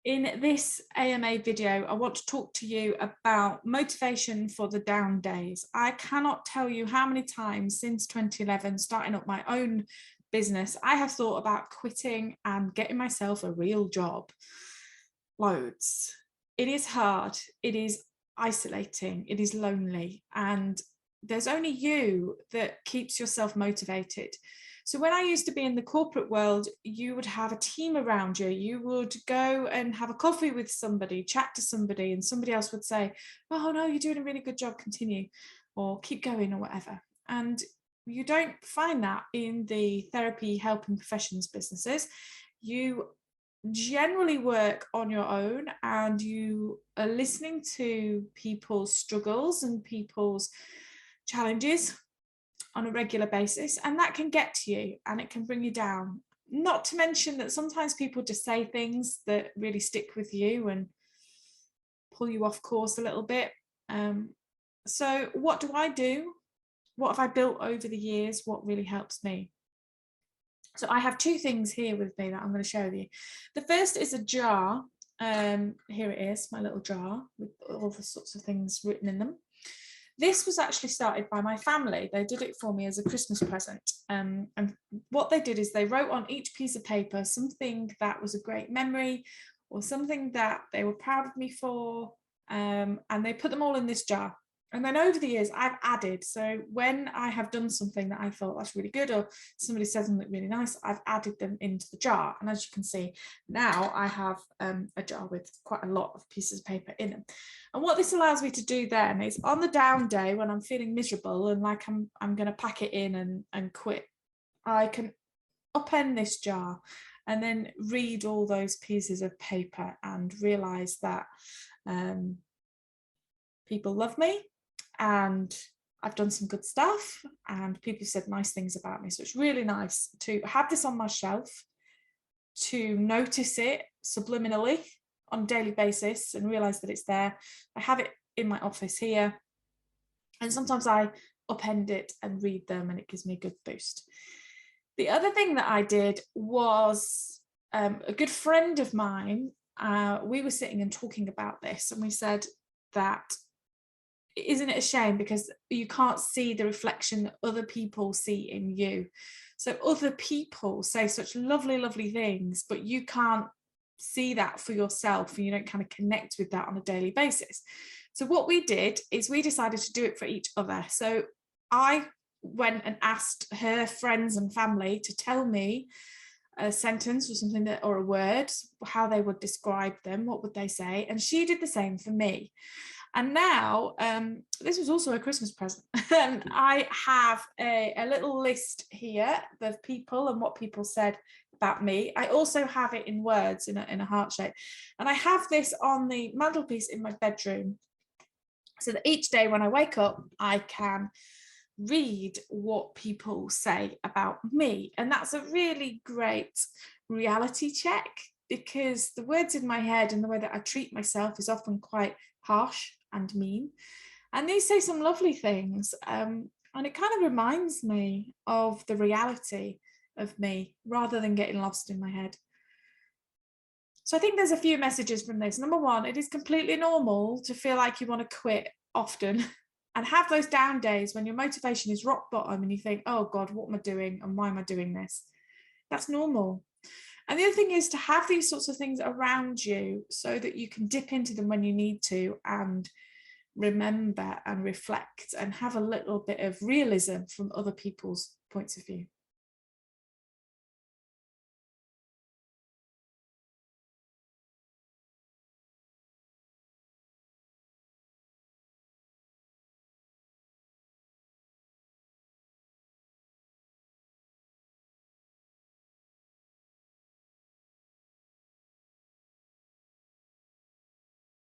In this AMA video, I want to talk to you about motivation for the down days. I cannot tell you how many times since 2011, starting up my own business, I have thought about quitting and getting myself a real job. Loads. It is hard. It is isolating. It is lonely. And there's only you that keeps yourself motivated. So when I used to be in the corporate world, you would have a team around you. You would go and have a coffee with somebody, chat to somebody, and somebody else would say, oh no, you're doing a really good job, continue, or keep going, or whatever. And you don't find that in the therapy, helping professions businesses. You generally work on your own and you are listening to people's struggles and people's challenges on a regular basis, and that can get to you and it can bring you down. Not to mention that sometimes people just say things that really stick with you and pull you off course a little bit. So what do I do? What have I built over the years? What really helps me? So I have two things here with me that I'm going to share with you. The first is a jar. Here it is, my little jar with all the sorts of things written in them. This was actually started by my family. They did it for me as a Christmas present. And what they did is they wrote on each piece of paper something that was a great memory or something that they were proud of me for. And they put them all in this jar. And then over the years, I've added. So when I have done something that I thought that's really good, or somebody says something really nice, I've added them into the jar. And as you can see, now I have a jar with quite a lot of pieces of paper in them. And what this allows me to do then is on the down day when I'm feeling miserable and like I'm going to pack it in and quit, I can upend this jar and then read all those pieces of paper and realize that people love me and I've done some good stuff and people have said nice things about me. So it's really nice to have this on my shelf, to notice it subliminally on a daily basis and realize that it's there. I have it in my office here, and sometimes I upend it and read them and it gives me a good boost. The other thing that I did was a good friend of mine, we were sitting and talking about this, and we said that isn't it a shame because you can't see the reflection that other people see in you. So other people say such lovely things, but you can't see that for yourself and you don't kind of connect with that on a daily basis. So what we did is we decided to do it for each other. So I went and asked her friends and family to tell me a sentence or something that, or a word, how they would describe them, what would they say, and she did the same for me. And now, this was also a Christmas present. I have a little list here of people and what people said about me. I also have it in words in a heart shape. And I have this on the mantelpiece in my bedroom so that each day when I wake up, I can read what people say about me. And that's a really great reality check because the words in my head and the way that I treat myself is often quite harsh and mean. And they say some lovely things. And it kind of reminds me of the reality of me rather than getting lost in my head. So I think there's a few messages from this. Number one, it is completely normal to feel like you want to quit often and have those down days when your motivation is rock bottom and you think, oh God, what am I doing? And why am I doing this? That's normal. And the other thing is to have these sorts of things around you so that you can dip into them when you need to and remember and reflect and have a little bit of realism from other people's points of view.